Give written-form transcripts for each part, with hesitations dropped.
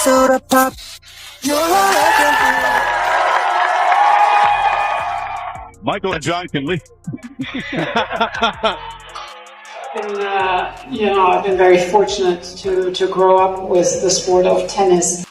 soda pop. You're all I Michael and John can leave. I've been very fortunate to grow up with the sport of tennis.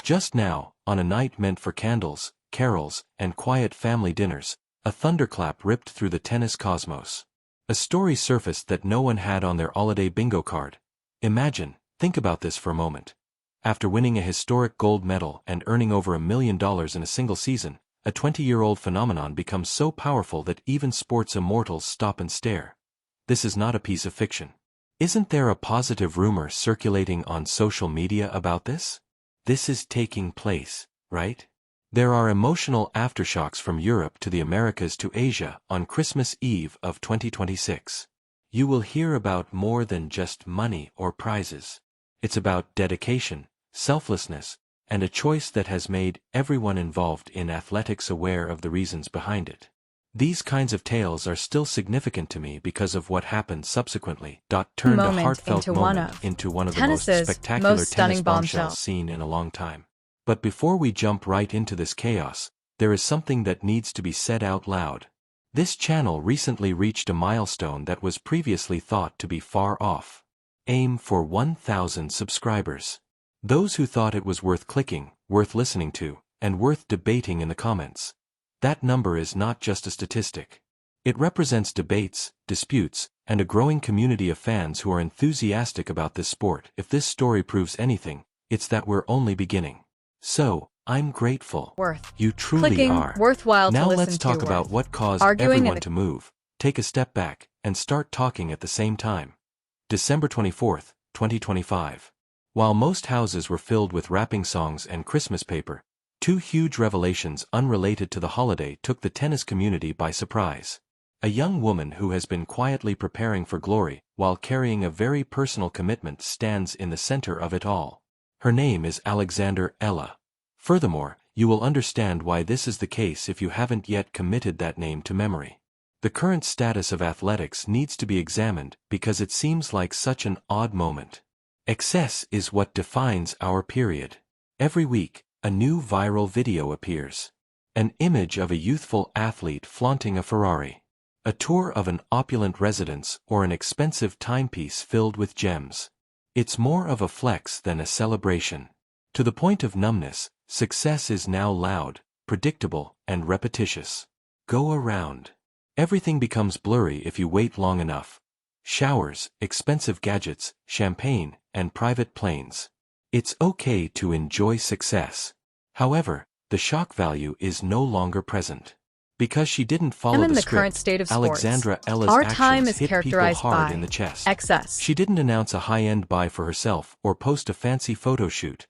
Just now, on a night meant for candles, carols, and quiet family dinners, a thunderclap ripped through the tennis cosmos. A story surfaced that no one had on their holiday bingo card. Imagine, think about this for a moment. After winning a historic gold medal and earning over $1 million in a single season, a 20-year-old phenomenon becomes so powerful that even sports immortals stop and stare. This is not a piece of fiction. Isn't there a positive rumor circulating on social media about this? This is taking place, right? There are emotional aftershocks from Europe to the Americas to Asia on Christmas Eve of 2026. You will hear about more than just money or prizes. It's about dedication, selflessness, and a choice that has made everyone involved in athletics aware of the reasons behind it. These kinds of tales are still significant to me because of what happened subsequently. Turned a heartfelt moment into one of the most spectacular tennis bombshells seen in a long time. But before we jump right into this chaos, there is something that needs to be said out loud. This channel recently reached a milestone that was previously thought to be far off. Aim for 1,000 subscribers. Those who thought it was worth clicking, worth listening to, and worth debating in the comments. That number is not just a statistic. It represents debates, disputes, and a growing community of fans who are enthusiastic about this sport. If this story proves anything, it's that we're only beginning. So, I'm grateful. You truly are. Worthwhile now to let's talk about what caused everyone to move, take a step back, and start talking at the same time. December 24th, 2025. While most houses were filled with wrapping songs and Christmas paper, two huge revelations unrelated to the holiday took the tennis community by surprise. A young woman who has been quietly preparing for glory while carrying a very personal commitment stands in the center of it all. Her name is Alex Eala. Furthermore, you will understand why this is the case if you haven't yet committed that name to memory. The current status of athletics needs to be examined because it seems like such an odd moment. Excess is what defines our period. Every week, a new viral video appears. An image of a youthful athlete flaunting a Ferrari. A tour of an opulent residence or an expensive timepiece filled with gems. It's more of a flex than a celebration. To the point of numbness, success is now loud, predictable, and repetitious. Go around. Everything becomes blurry if you wait long enough. Showers, expensive gadgets, champagne, and private planes. It's okay to enjoy success. However, the shock value is no longer present. Because she didn't follow the script, current state of Alex Eala's our actions time is hit people characterized hard by in the chest. excess. She didn't announce a high-end buy for herself or post a fancy photo shoot.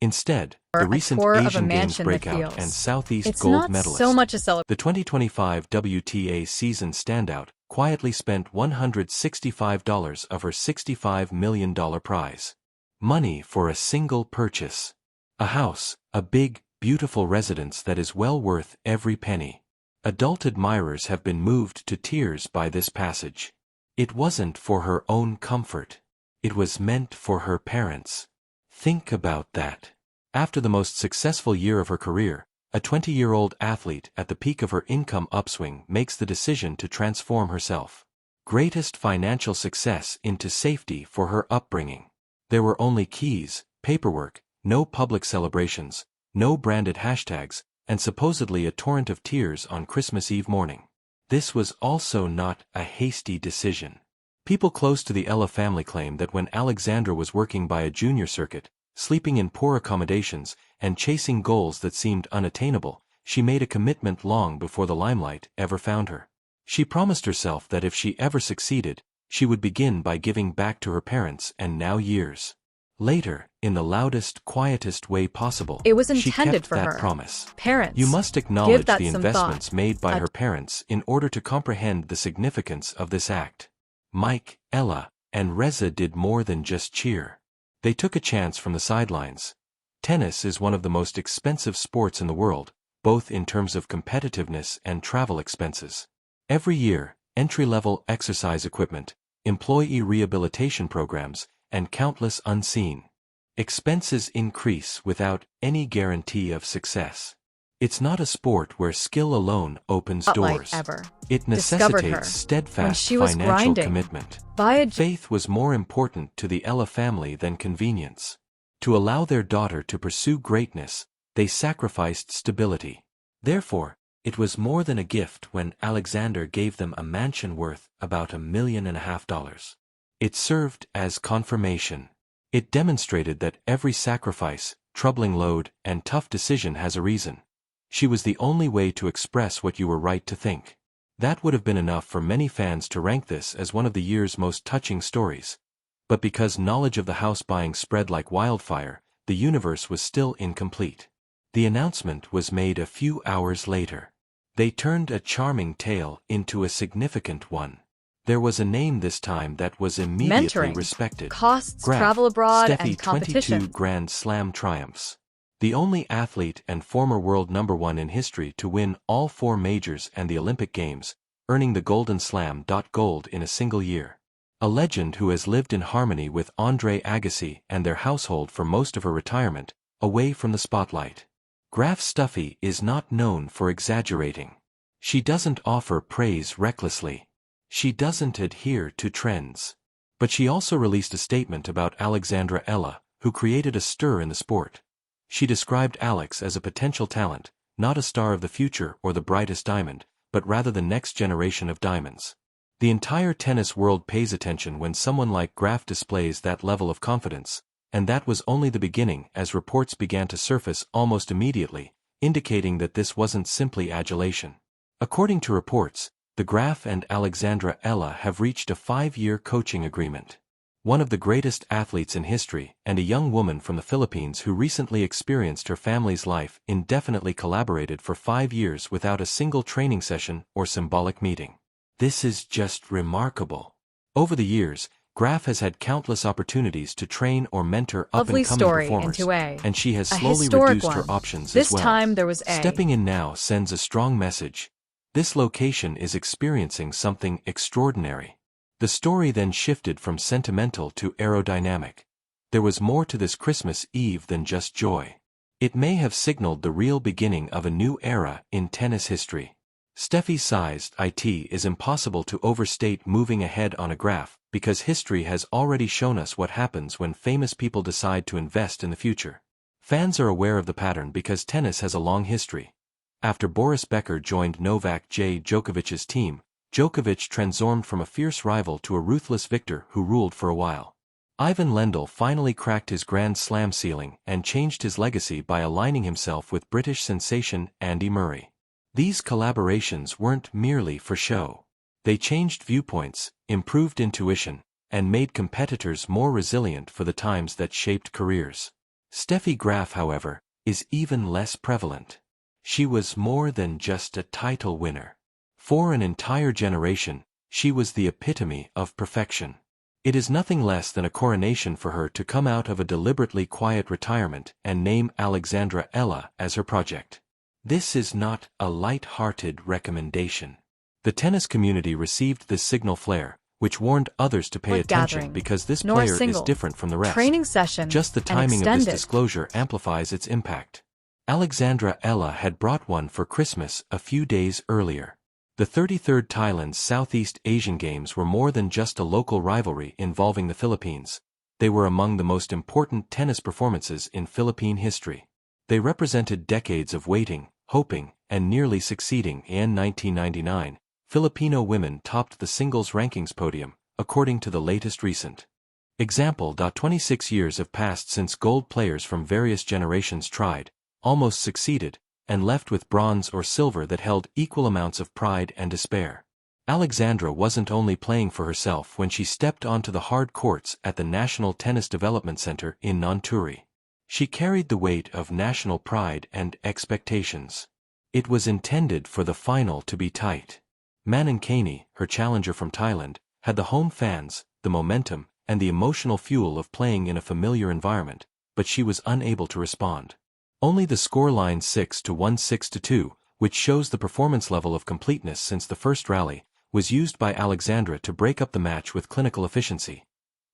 Instead, the recent Asian Games breakout and Southeast gold medalist, so much a celebration. the 2025 WTA season standout, quietly spent $165 of her $65 million prize. Money for a single purchase. A house, a big, beautiful residence that is well worth every penny. Adult admirers have been moved to tears by this passage. It wasn't for her own comfort. It was meant for her parents. Think about that. After the most successful year of her career, a 20-year-old athlete at the peak of her income upswing makes the decision to transform herself. Greatest financial success into safety for her upbringing. There were only keys, paperwork, no public celebrations, no branded hashtags, and supposedly a torrent of tears on Christmas Eve morning. This was also not a hasty decision. People close to the Eala family claim that when Alexandra was working by a junior circuit, sleeping in poor accommodations, and chasing goals that seemed unattainable, she made a commitment long before the limelight ever found her. She promised herself that if she ever succeeded, she would begin by giving back to her parents, and now years later, in the loudest, quietest way possible, It was she intended kept for that her. promise. Parents, You must acknowledge that the some investments thought. made by her parents in order to comprehend the significance of this act. Mike, Eala, and Reza did more than just cheer. They took a chance from the sidelines. Tennis is one of the most expensive sports in the world, both in terms of competitiveness and travel expenses. Every year, entry-level exercise equipment, employee rehabilitation programs, and countless unseen expenses increase without any guarantee of success. It's not a sport where skill alone opens doors. It necessitates steadfast financial commitment. Faith was more important to the Eala family than convenience. To allow their daughter to pursue greatness, they sacrificed stability. Therefore, it was more than a gift when Alexander gave them a mansion worth about $1.5 million. It served as confirmation. It demonstrated that every sacrifice, troubling load, and tough decision has a reason. She was the only way to express what you were right to think. That would have been enough for many fans to rank this as one of the year's most touching stories. But because knowledge of the house buying spread like wildfire, the universe was still incomplete. The announcement was made a few hours later. They turned a charming tale into a significant one. There was a name this time that was immediately respected. Costs, Graf, travel abroad, Steffi, and competition. 22 Grand Slam triumphs. The only athlete and former world #1 in history to win all 4 majors and the Olympic Games, earning the Golden Slam. Gold in a single year. A legend who has lived in harmony with Andre Agassi and their household for most of her retirement, away from the spotlight. Graf Steffi is not known for exaggerating. She doesn't offer praise recklessly. She doesn't adhere to trends. But she also released a statement about Alexandra Eala, who created a stir in the sport. She described Alex as a potential talent, not a star of the future or the brightest diamond, but rather the next generation of diamonds. The entire tennis world pays attention when someone like Graf displays that level of confidence, and that was only the beginning as reports began to surface almost immediately, indicating that this wasn't simply adulation. According to reports, the Graf and Alexandra Eala have reached a 5-year coaching agreement. One of the greatest athletes in history and a young woman from the Philippines who recently experienced her family's life indefinitely collaborated for 5 years without a single training session or symbolic meeting. This is just remarkable. Over the years, Graf has had countless opportunities to train or mentor up-and-coming performers, and she has slowly reduced her options as well. This time there was Stepping in now sends a strong message. This location is experiencing something extraordinary. The story then shifted from sentimental to aerodynamic. There was more to this Christmas Eve than just joy. It may have signaled the real beginning of a new era in tennis history. Steffi's sized it is impossible to overstate moving ahead on a graph, because history has already shown us what happens when famous people decide to invest in the future. Fans are aware of the pattern because tennis has a long history. After Boris Becker joined Novak Djokovic's team, Djokovic transformed from a fierce rival to a ruthless victor who ruled for a while. Ivan Lendl finally cracked his Grand Slam ceiling and changed his legacy by aligning himself with British sensation Andy Murray. These collaborations weren't merely for show. They changed viewpoints, improved intuition, and made competitors more resilient for the times that shaped careers. Steffi Graf, however, is even less prevalent. She was more than just a title winner. For an entire generation, she was the epitome of perfection. It is nothing less than a coronation for her to come out of a deliberately quiet retirement and name Alexandra Eala as her project. This is not a light-hearted recommendation. The tennis community received this signal flare, which warned others to pay attention because this player is different from the rest. Training session, just the timing of this disclosure amplifies its impact. Alexandra Eala had brought one for Christmas a few days earlier. The 33rd Thailand's Southeast Asian Games were more than just a local rivalry involving the Philippines. They were among the most important tennis performances in Philippine history. They represented decades of waiting, hoping, and nearly succeeding. In 1999, Filipino women topped the singles rankings podium, according to the latest recent example. 26 years have passed since gold players from various generations tried, almost succeeded, and left with bronze or silver that held equal amounts of pride and despair. Alexandra wasn't only playing for herself when she stepped onto the hard courts at the National Tennis Development Center in Nonturi. She carried the weight of national pride and expectations. It was intended for the final to be tight. Manankani, her challenger from Thailand, had the home fans, the momentum, and the emotional fuel of playing in a familiar environment, but she was unable to respond. Only the scoreline 6-1, 6-2, which shows the performance level of completeness since the first rally, was used by Alexandra to break up the match with clinical efficiency.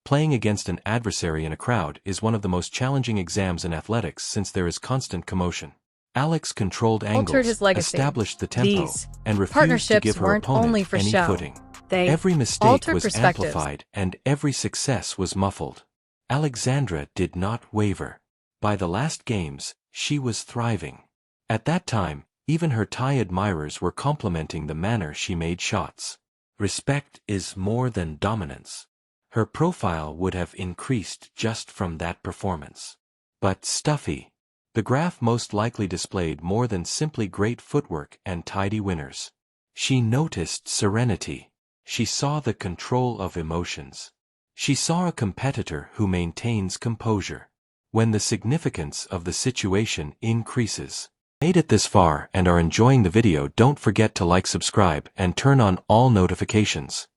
Playing against an adversary in a crowd is one of the most challenging exams in athletics since there is constant commotion. Alex controlled angles, his legacy. established the tempo, These and refused to partnerships give her weren't opponent only for any show. footing. They Every mistake altered was perspectives. amplified and every success was muffled. Alexandra did not waver. By the last games, she was thriving. At that time, even her Thai admirers were complimenting the manner she made shots. Respect is more than dominance. Her profile would have increased just from that performance. But Steffi Graf most likely displayed more than simply great footwork and tidy winners. She noticed serenity. She saw the control of emotions. She saw a competitor who maintains composure. When the significance of the situation increases. Made it this far and are enjoying the video, don't forget to like, subscribe, and turn on all notifications.